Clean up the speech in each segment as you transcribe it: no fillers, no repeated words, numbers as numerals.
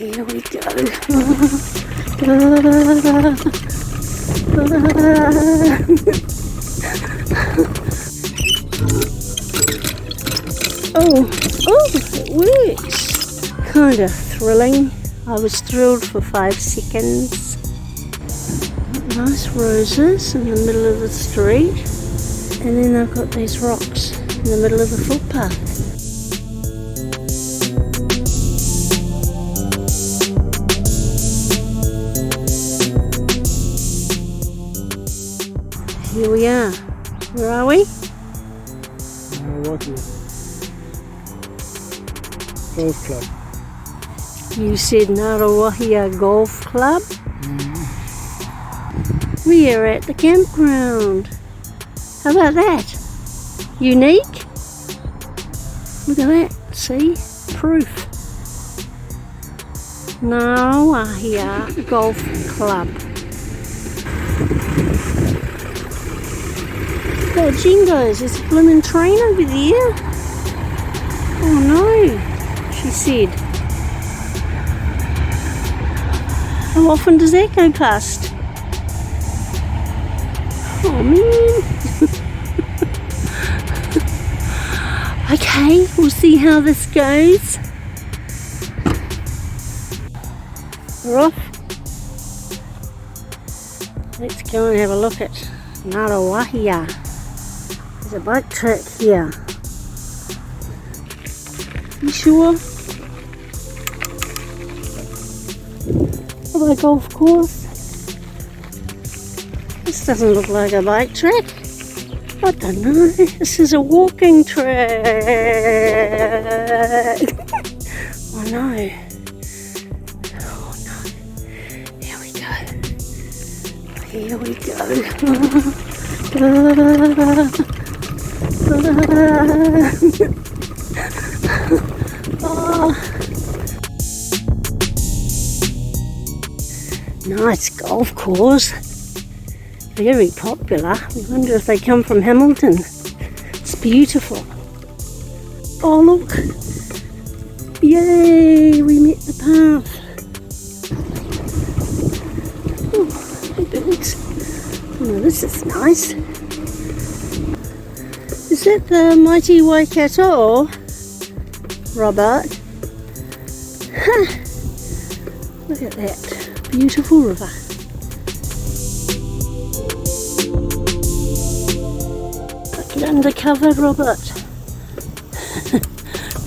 Here we go. Oh, it works. Kind of thrilling. I was thrilled for 5 seconds. Nice roses in the middle of the street. And then I've got these rocks in the middle of the footpath. Here we are. Where are we? Ngaruawahia Golf Club. You said Ngaruawahia Golf Club? We are at the campground. How about that? Unique? Look at that. See? Proof. Ngaruawahia Golf Club. Oh, Jingoes, there's a blooming train over there. Oh no, she said. How often does that go past? Oh man. Okay, we'll see how this goes. We're off. Let's go and have a look at Ngaruawahia. There's a bike track here. You sure? Oh, a golf course. This doesn't look like a bike track. I don't know. This is a walking track. Oh no. Oh no. Here we go. Here we go. Oh. Nice golf course. Very popular. I wonder if they come from Hamilton. It's beautiful. Oh look. Yay, we met the path. Oh, hey birds. Oh, this is nice. Is that the mighty Waikato, Robert? Huh. Look at that beautiful river. Get undercover, Robert.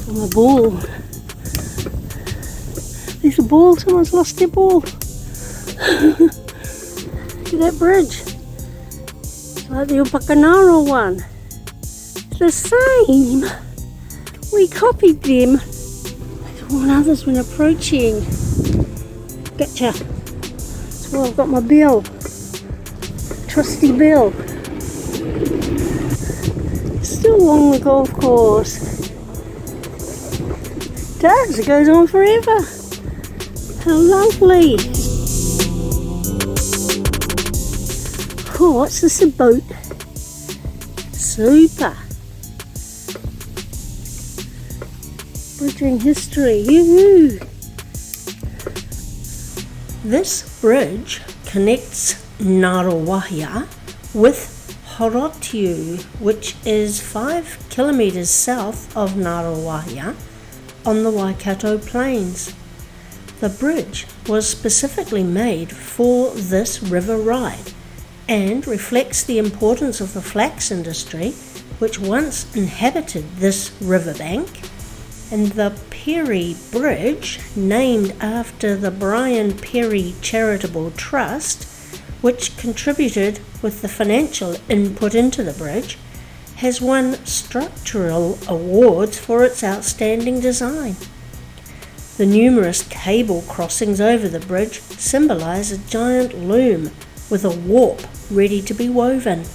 From a ball. There's a ball. Someone's lost their ball. Look at that bridge. It's like the Waikato one. The same. We copied them. I warn others when approaching. Gotcha. That's why I've got my bell. Trusty bell. Still along the golf course. It does. It goes on forever. How lovely. Oh, what's this a boat? Super. Bridging history, yoo-hoo! This bridge connects Ngaruawahia with Horotiu, which is 5 kilometres south of Ngaruawahia on the Waikato Plains. The bridge was specifically made for this river ride and reflects the importance of the flax industry, which once inhabited this riverbank. And the Perry Bridge, named after the Brian Perry Charitable Trust, which contributed with the financial input into the bridge, has won structural awards for its outstanding design. The numerous cable crossings over the bridge symbolise a giant loom with a warp ready to be woven,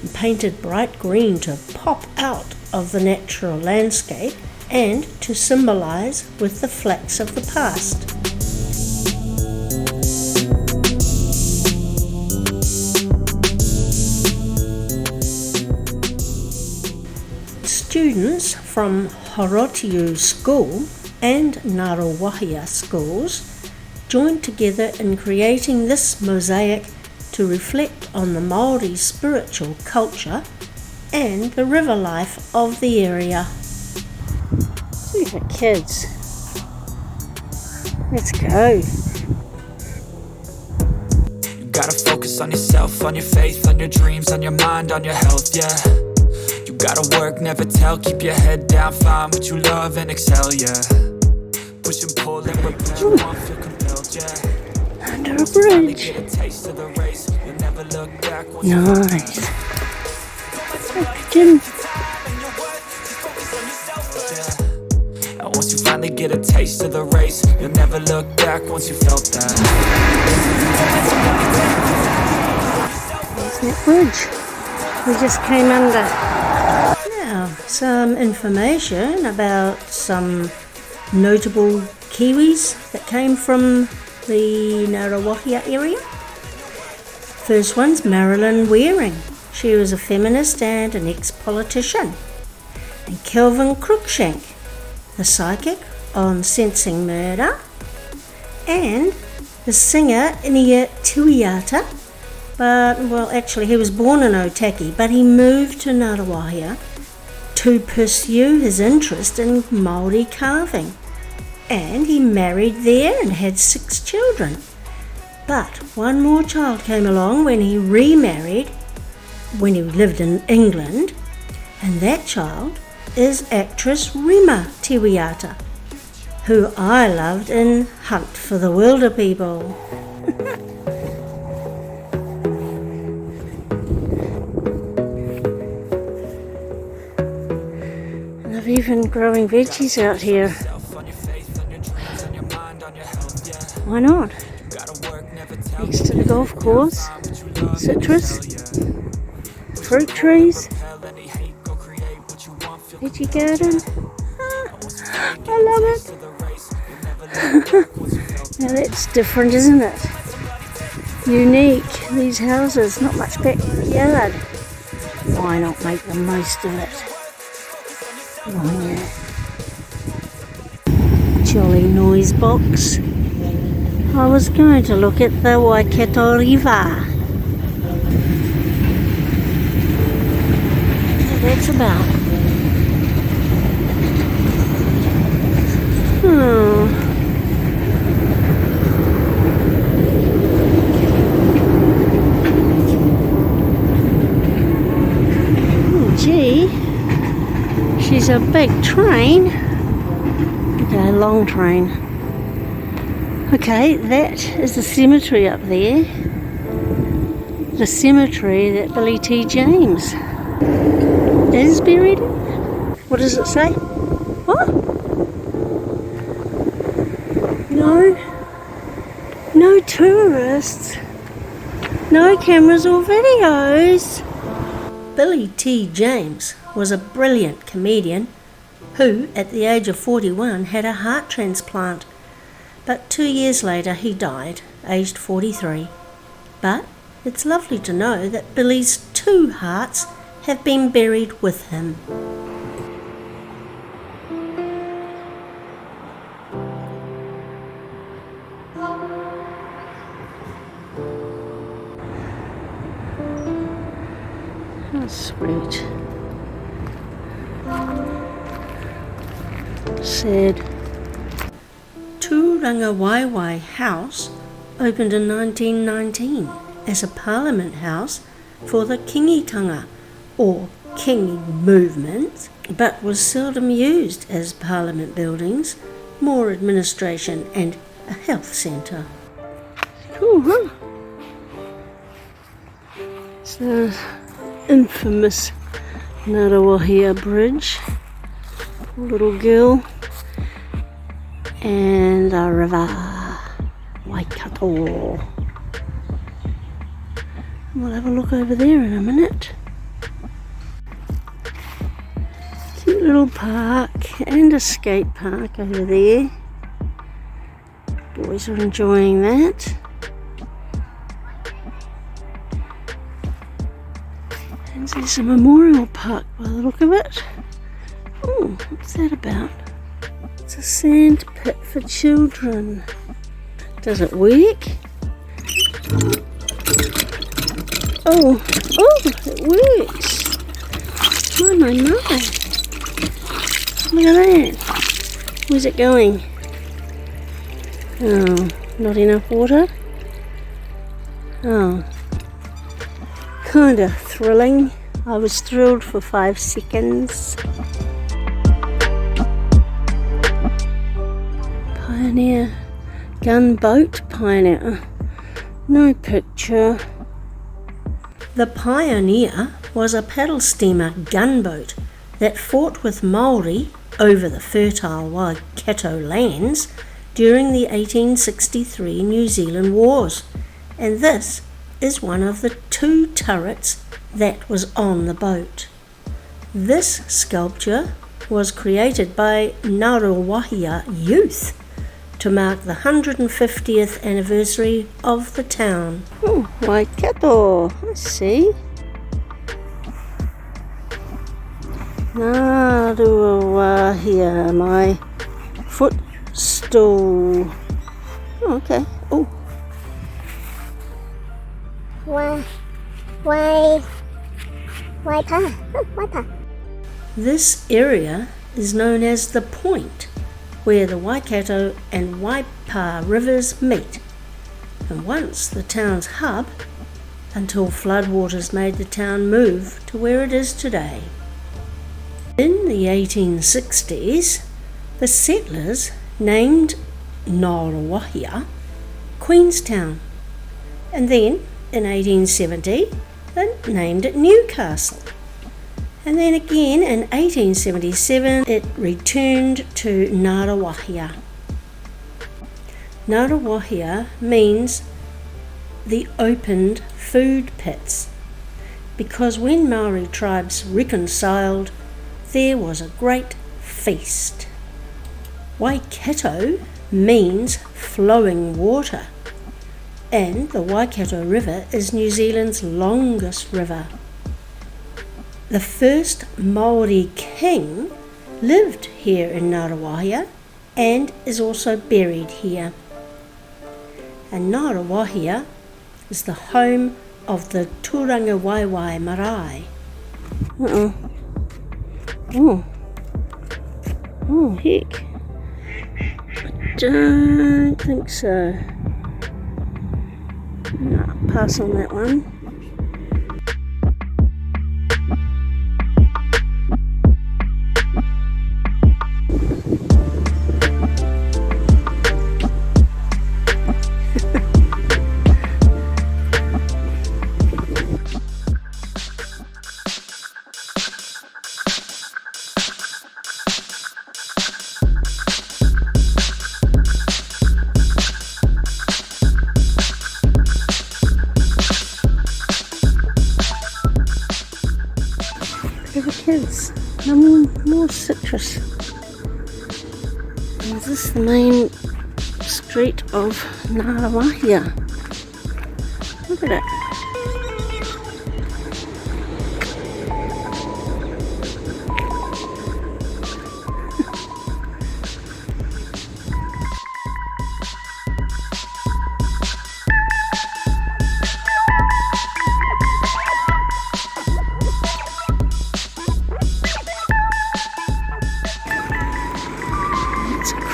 and painted bright green to pop out of the natural landscape and to symbolise with the flax of the past. Students from Horotiu School and Ngaruawahia schools joined together in creating this mosaic to reflect on the Māori spiritual culture and the river life of the area. Look at the kids. Let's go. You gotta focus on yourself, on your faith, on your dreams, on your mind, on your health, yeah. You gotta work, never tell, keep your head down, find what you love and excel, yeah. Push and pull and repel, won't feel compelled, yeah. Under a bridge. Get a taste of the race, you'll never look back. Nice. Jim. And once you finally get a taste of the race, you'll never look back once you felt that. There's that bridge we just came under. Now, some information about some notable kiwis that came from the Ngaruawahia area. First one's Marilyn Waring. She was a feminist and an ex-politician. And Kelvin Cruikshank, the psychic on sensing murder. And the singer Inia Tuiata, but, well, actually he was born in Otaki, but he moved to Ngaruawahia to pursue his interest in Māori carving. And he married there and had 6 children. But one more child came along when he remarried, when he lived in England, and that child is actress Rima Tiwiata, who I loved in Hunt for the Wilder People. And I've even growing veggies out here. Why not? Next to the golf course, citrus, fruit trees, veggie garden. I love it. Now that's different, isn't it? Unique. These houses, not much backyard. Why not make the most of it? Oh yeah. Jolly noise box. I was going to look at the Waikato River. That's about. Oh. Oh, gee. She's a big train. Okay, long train. Okay, that is the cemetery up there. The cemetery that Billy T. James is buried in. What does it say? What? No tourists. No cameras or videos. Billy T. James was a brilliant comedian who, at the age of 41, had a heart transplant. But 2 years later he died, aged 43. But it's lovely to know that Billy's 2 hearts have been buried with him. How sweet. Sad. Ngaruawahia House opened in 1919 as a parliament house for the kingitanga or king movement, but was seldom used as parliament buildings, more administration and a health centre. Cool, huh? It's the infamous Ngaruawahia Bridge. Poor little girl. And the river, Waikato. We'll have a look over there in a minute. Cute little park and a skate park over there. Boys are enjoying that. And there's a memorial park by the look of it. Oh, what's that about? It's a sand pit for children. Does it work? Oh, it works. Oh my. Look at that. Where's it going? Oh, not enough water? Oh, kind of thrilling. I was thrilled for 5 seconds. Pioneer gunboat Pioneer. No picture. The Pioneer was a paddle steamer gunboat that fought with Māori over the fertile Waikato lands during the 1863 New Zealand Wars, and this is one of the 2 turrets that was on the boat. This sculpture was created by Ngaruawahia youth to mark the 150th anniversary of the town. Oh, Waikato, I see. Ngaruawahia, my footstool. Oh, okay. Oh. Waikato. This area is known as the Point, where the Waikato and Waipa rivers meet, and once the town's hub until floodwaters made the town move to where it is today. In the 1860s, the settlers named Ngaruawahia Queenstown, and then in 1870 they named it Newcastle, and then again in 1877 it returned to Ngaruawahia. Ngaruawahia means the opened food pits, because when Maori tribes reconciled, there was a great feast. Waikato means flowing water, and the Waikato River is New Zealand's longest river. The first Maori king lived here in Ngaruawahia and is also buried here. And Ngaruawahia is the home of the Tūranga Waiwai marae. Oh, heck. I don't think so. No, pass on that one. Kids, no more citrus. And is this the main street of Ngaruawahia? Look at it.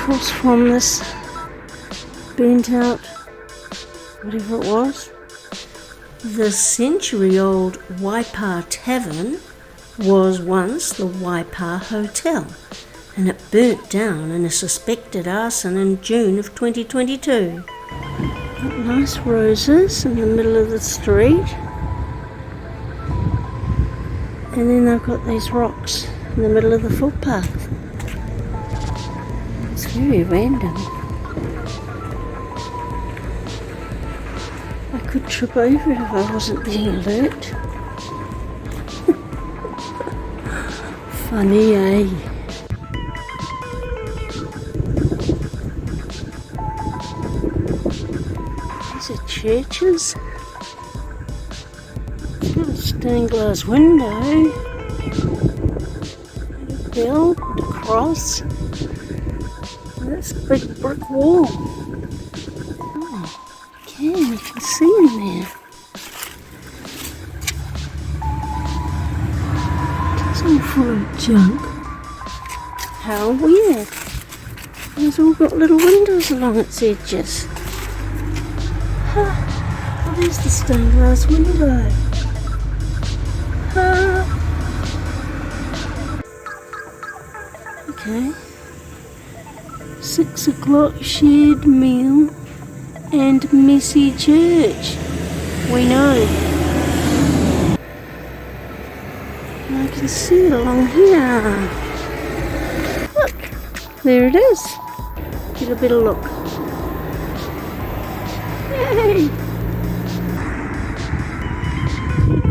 Across from this burnt out, whatever it was. The century-old Waipa Tavern was once the Waipa Hotel, and it burnt down in a suspected arson in June of 2022. Got nice roses in the middle of the street, and then they've got these rocks in the middle of the footpath. It's very random. I could trip over it if I wasn't being alert. Funny, eh? These are churches. It's got a stained glass window. A bell, a cross. It's a big brick wall. Oh, you can see in there. It's all full of junk. How weird. It's all got little windows along its edges. Oh, there's the stained glass window. Okay. 6 o'clock shared meal and messy church. We know. And I can see it along here. Look, there it is. Get a better look. Yay!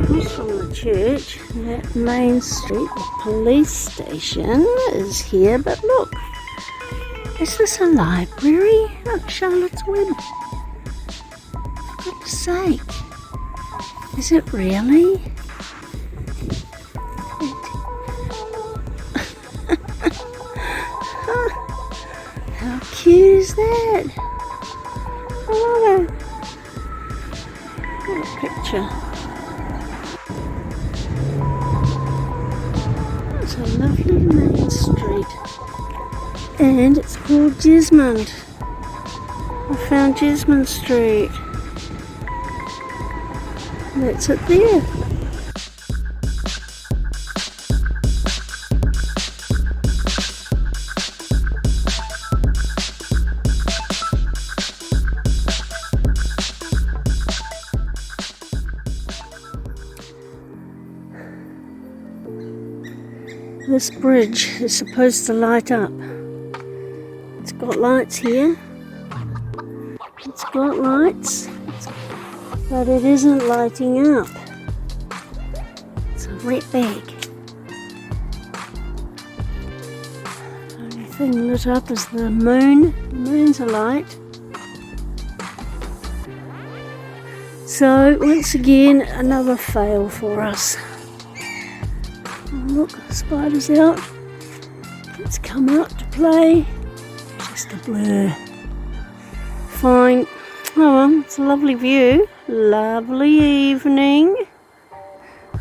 Across from the church, that main street, the police station is here, but look. Is this a library? Look, Charlotte's Web. For goodness sake. Is it really? How cute is that? I love it. What a picture. It's a lovely main street. And it's called Jesmond. I found Jesmond Street. That's it there. This bridge is supposed to light up. It's got lights here. It's got lights, but it isn't lighting up. It's a wet bag. The only thing lit up is the moon. The moon's alight. So once again, another fail for us. Oh, look, the spider's out. It's come out to play. Just a blur. Fine. Oh well, it's a lovely view. Lovely evening.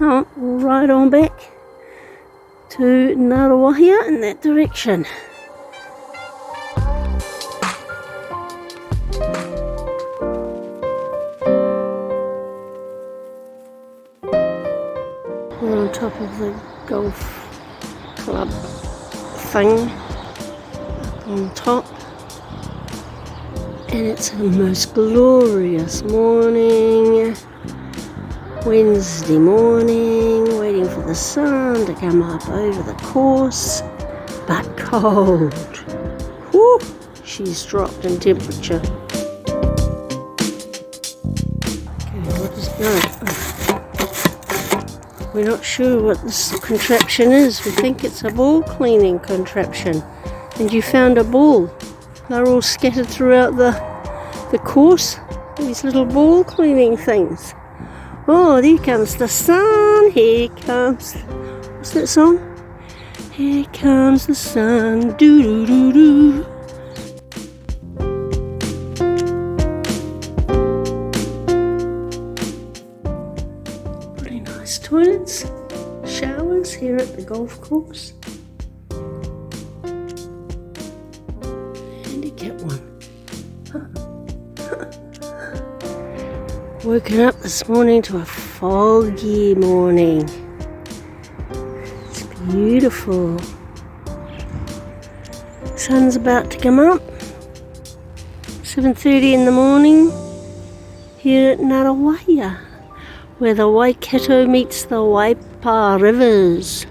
Oh, we'll ride on back to Ngaruawahia in that direction. We're on top of the golf club thing up on top. And it's a most glorious morning, Wednesday morning, waiting for the sun to come up over the course, but cold. Whew, she's dropped in temperature. Okay, what is that? We're not sure what this contraption is. We think it's a ball cleaning contraption. And you found a ball. They're all scattered throughout the course, these little ball cleaning things. Oh, there comes the sun, here comes, what's that song? Here comes the sun, doo-doo-doo-doo. Pretty nice toilets, showers here at the golf course. Woken up this morning to a foggy morning. It's beautiful. Sun's about to come up. 7:30 in the morning here at Ngaruawahia, where the Waikato meets the Waipa rivers.